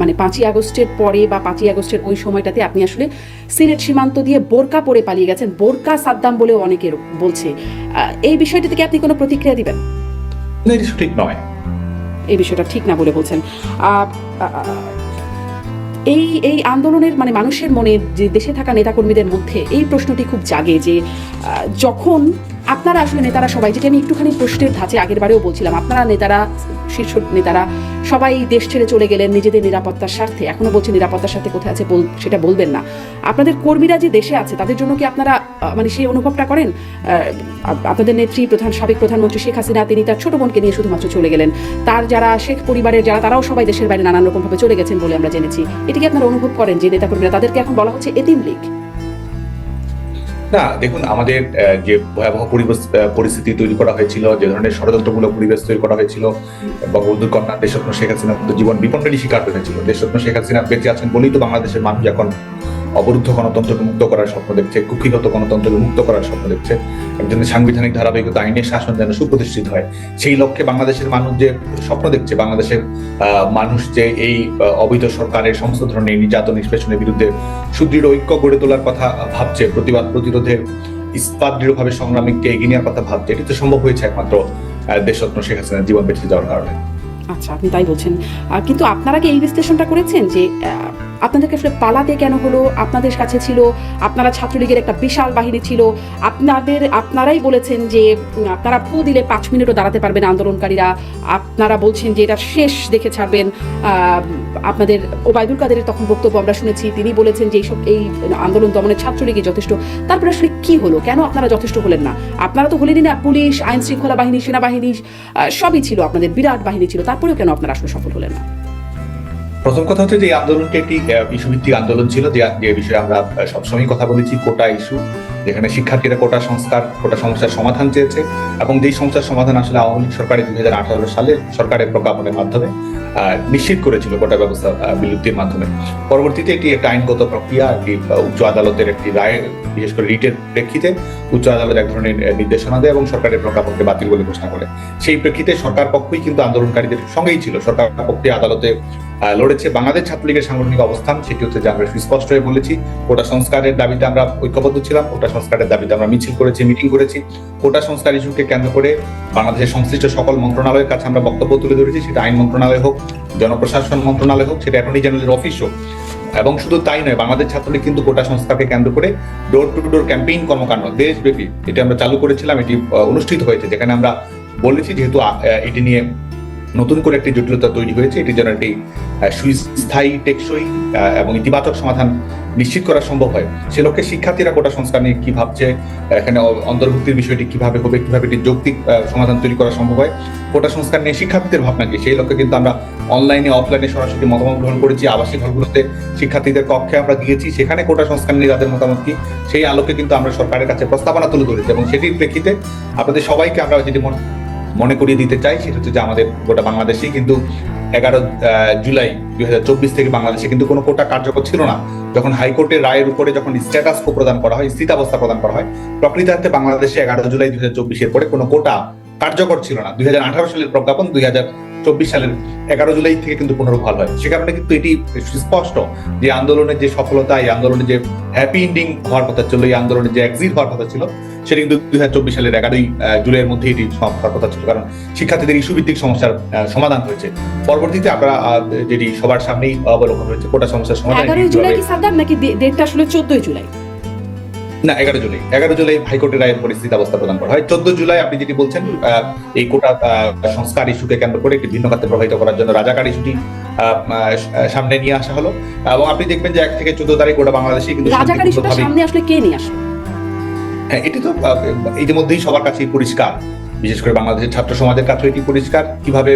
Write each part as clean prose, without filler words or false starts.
মানে 5ই আগস্টের পরে বা 5ই আগস্টের ওই সময়টাতে আপনি আসলে সিলেট সীমান্ত দিয়ে বোরকা পরে পালিয়ে গেছেন, বোরকা সাদ্দাম বলেও অনেকে বলছে। এই বিষয়টি থেকে আপনি কোনো প্রতিক্রিয়া দিবেন? ঠিক নয়, এই বিষয়টা ঠিক না বলে বলছেন। এই এই আন্দোলনের মানে মানুষের মনে, যে দেশে থাকা নেতাকর্মীদের মধ্যে এই প্রশ্নটি খুব জাগে যে যখন আপনারা আসলে নেতারা সবাই, যেটা আমি একটুখানি প্রশ্নের ধাঁচে আগের বারেও বলছিলাম, আপনারা নেতারা, শীর্ষ নেতারা সবাই দেশ ছেড়ে চলে গেলেন নিজেদের নিরাপত্তার স্বার্থে। এখনো বলছে নিরাপত্তার স্বার্থে কোথায় আছে সেটা বলবেন না। আপনাদের কর্মীরা যে দেশে আছে তাদের জন্য কি আপনারা মানে সেই অনুভবটা করেন? আপনাদের নেত্রী সাবেক প্রধানমন্ত্রী শেখ হাসিনা, তিনি তার ছোট বোনকে নিয়ে শুধুমাত্র চলে গেলেন। তার যারা শেখ পরিবারের যারা, তারাও সবাই দেশের বাইরে নানান রকমভাবে চলে গেছেন বলে আমরা জেনেছি। এটা কি আপনারা অনুভব করেন যে নেতাকর্মীরা, তাদেরকে এখন বলা হচ্ছে এতিম লীগ? না, দেখুন, আমাদের যে ভয়াবহ পরিস্থিতি তৈরি করা হয়েছিল, যে ধরনের ষড়যন্ত্রমূলক পরিবেশ তৈরি করা হয়েছিল, বঙ্গবন্ধুর কন্যা দেশরত্ন শেখ হাসিনা জীবন বিপন্নেরই শিকার হয়েছিল। দেশরত্ন শেখ হাসিনা বেঁচে আছেন বলেই তো বাংলাদেশের মানুষ এখন অবরুদ্ধ গণতন্ত্রকে মুক্ত করার স্বপ্ন দেখছে, কুক্ষিগত গণতন্ত্রকে মুক্ত করার স্বপ্ন দেখছে। একজন সাংবিধানিক ধারাবাহিকতা, আইনের শাসন যেন সুপ্রতিষ্ঠিত হয়, সেই লক্ষ্যে বাংলাদেশের মানুষ যে স্বপ্ন দেখছে, বাংলাদেশের মানুষ যে এই অবৈধ সরকারের সমস্ত ধরনের নির্যাতন নিষ্পেষণের বিরুদ্ধে সুদৃঢ় ঐক্য গড়ে তোলার কথা ভাবছে, প্রতিবাদ প্রতিরোধের ইস্পাত দৃঢ়ভাবে সংগ্রামীকে এগিয়ে নেওয়ার কথা ভাবছে, এটি তো সম্ভব হয়েছে একমাত্র দেশরত্ন শেখ হাসিনার জীবন বেঁচে যাওয়ার কারণে। আচ্ছা, আপনি তাই বলছেন। কিন্তু আপনারা কি এই বিশ্লেষণটা করেছেন যে আপনাদেরকে আসলে পালাতে কেন হলো? আপনাদের কাছে ছিল, আপনারা ছাত্রলীগের একটা বিশাল বাহিনী ছিল, আপনারাই বলেছেন যে আপনারা ফু দিলে 5 মিনিটও দাঁড়াতে পারবেন আন্দোলনকারীরা, আপনারা বলছেন যে এটা শেষ দেখে ছাড়বেন। আপনাদের ওবায়দুল কাদেরের তখন বক্তব্য আমরা শুনেছি, তিনি বলেছেন যে এই আন্দোলন দমনের ছাত্রলীগই যথেষ্ট। তারপরে আসলে কি হলো? কেন আপনারা যথেষ্ট হলেন না? আপনারা তো হলেনই না, পুলিশ, আইন শৃঙ্খলা বাহিনী, সেনাবাহিনী সবই ছিল, আপনাদের বিরাট বাহিনী ছিল, তারপরেও কেন আপনারা আসলে সফল হলেন না? প্রথম কথা হচ্ছে যে এই আন্দোলনটি একটি ইস্যুভিত্তিক আন্দোলন ছিল, যে বিষয়ে আমরা সবসময় কথা বলেছি, কোটা ইস্যু, যেখানে শিক্ষার্থীরা কোটা সমস্যার সমাধান চেয়েছে, এবং যেই সমস্যার সমাধান আসলে আওয়ামী লীগ সরকারের 2018 সালে সরকারের প্রজ্ঞাপনের মাধ্যমে নিশ্চিত করেছিল কোটা ব্যবস্থা বিলুপ্তির মাধ্যমে। পরবর্তীতে এটি একটা আইনগত প্রক্রিয়া, একটি উচ্চ আদালতের একটি রায়, বিশেষ করে রিটের প্রেক্ষিতে উচ্চ আদালত এক ধরনের নির্দেশনা দেয় এবং সরকারের প্রজ্ঞাপনকে বাতিল বলে ঘোষণা করে। সেই প্রেক্ষিতে সরকার পক্ষই কিন্তু আন্দোলনকারীদের সঙ্গেই ছিল, সরকার পক্ষে আদালতে লড়েছে। বাংলাদেশ ছাত্রলীগের সাংগঠনিক অবস্থান সেটি হচ্ছে যে আমরা সুস্পষ্ট হয়ে বলেছি, কোটা সংস্কারের দাবিতে আমরা ঐক্যবদ্ধ ছিলাম, কোটা সংস্কারের দাবিতে আমরা মিছিল করেছি, মিটিং করেছি। কোটা সংস্কার ইস্যুকে কেন্দ্র করে বাংলাদেশের সংশ্লিষ্ট সকল মন্ত্রণালয়ের কাছে আমরা বক্তব্য তুলে ধরেছি, সেটা আইন মন্ত্রণালয় হোক, জনপ্রশাসন মন্ত্রণালয় হোক, সেটা অ্যাটর্নি জেনারেলের অফিস হোক। এবং শুধু তাই নয়, বাংলাদেশ ছাত্রলীগ কিন্তু কোটা সংস্কারকে কেন্দ্র করে ডোর টু ডোর ক্যাম্পেইন কর্মকাণ্ড দেশব্যাপী এটা আমরা চালু করেছিলাম। এটি অনুষ্ঠিত হয়েছে, যেখানে আমরা বলেছি যেহেতু এটি নিয়ে নতুন করে একটি জটিলতা তৈরি হয়েছে, এটি যেন একটি সুস্থায়ী, টেকসই এবং ইতিবাচক সমাধান নিশ্চিত করা সম্ভব হয়। সে লক্ষ্যে শিক্ষার্থীরা কোটা সংস্কার নিয়ে কি ভাবছে, এখানে অন্তর্ভুক্তির বিষয়টি কিভাবে হবে, কিভাবে একটি যৌক্তিক সমাধান তৈরি করা সম্ভব হয়, কোটা সংস্কার নিয়ে শিক্ষার্থীদের ভাবনা কি, সেই লক্ষ্যে কিন্তু আমরা অনলাইনে অফলাইনে সরাসরি মতামত গ্রহণ করেছি। আবাসিক হলগুলোতে শিক্ষার্থীদের কক্ষে আমরা গিয়েছি, সেখানে কোটা সংস্কার নিয়ে তাদের মতামত কি, সেই আলোকে কিন্তু আমরা সরকারের কাছে প্রস্তাবনা তুলে ধরেছি। এবং সেটির প্রেক্ষিতে আপনাদের সবাইকে আমরা যেটি মনে করিয়ে দিতে চাই, সেটা হচ্ছে যে আমাদের গোটা বাংলাদেশেই কিন্তু 11 জুলাই 2024 থেকে বাংলাদেশে কিন্তু কোনো কোটা কার্যকর ছিল না। যখন হাইকোর্টের রায়ের উপরে যখন স্ট্যাটাস কো প্রদান করা হয়, স্থিতাবস্থা প্রদান করা হয়, প্রকৃতার্থে বাংলাদেশে 11 জুলাই 2024 পরে কোনো কোটা কার্যকর ছিল না। 2018 সালের প্রজ্ঞাপন 2024 সালের 11 জুলাই থেকে কিন্তু পুনর্বহাল হয়। সে কারণে কিন্তু এটি সুস্পষ্ট যে আন্দোলনের যে সফলতা, এই আন্দোলনের যে হ্যাপি এন্ডিং হওয়ার কথা ছিল, এই আন্দোলনের যে এক্সিট হওয়ার কথা ছিল, সেটা কিন্তু 2024 সালের 11 জুলাইয়ের মধ্যে এটি সমাপ্ত হওয়ার কথা ছিল, কারণ শিক্ষার্থীদের ইস্যু ভিত্তিক সমস্যার সমাধান হয়েছে। পরবর্তীতে আমরা যেটি সবার সামনেই অবলোকন হয়েছে, কোটা সমস্যার সমাধান 11 জুলাই কি সাদ্দাম, নাকি ডেটটা আসলে 14 জুলাই? না, 11 জুলাই হাইকোর্টের রায়ের পরিস্থিতি অবস্থা প্রদান করা হয়। 14 জুলাই আপনি যেটি বলছেন, এই কোটা সংস্কার ইস্যুকে কেন্দ্র করে একটি ভিন্ন খাতে প্রভাবিত করার জন্য রাজাকার ইস্যুটি সামনে নিয়ে আসা হলো। এবং আপনি দেখবেন যে 1 থেকে 14 তারিখ গোটা বাংলাদেশে কিন্তু রাজাকার ইস্যুটা সামনে আসলে কে নিয়ে আসলো? হ্যাঁ, এটি তো ইতিমধ্যেই সবার কাছেই পরিষ্কার, বিশেষ করে বাংলাদেশের ছাত্র সমাজের কাছে এটি পরিষ্কার কিভাবে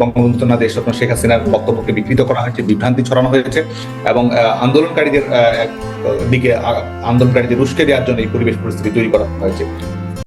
বঙ্গবন্ধু কন্যা দেশরত্ন শেখ হাসিনার বক্তব্যকে বিকৃত করা হয়েছে, বিভ্রান্তি ছড়ানো হয়েছে, এবং আন্দোলনকারীদের উস্কে দেওয়ার জন্য এই পরিবেশ পরিস্থিতি তৈরি করা হয়েছে।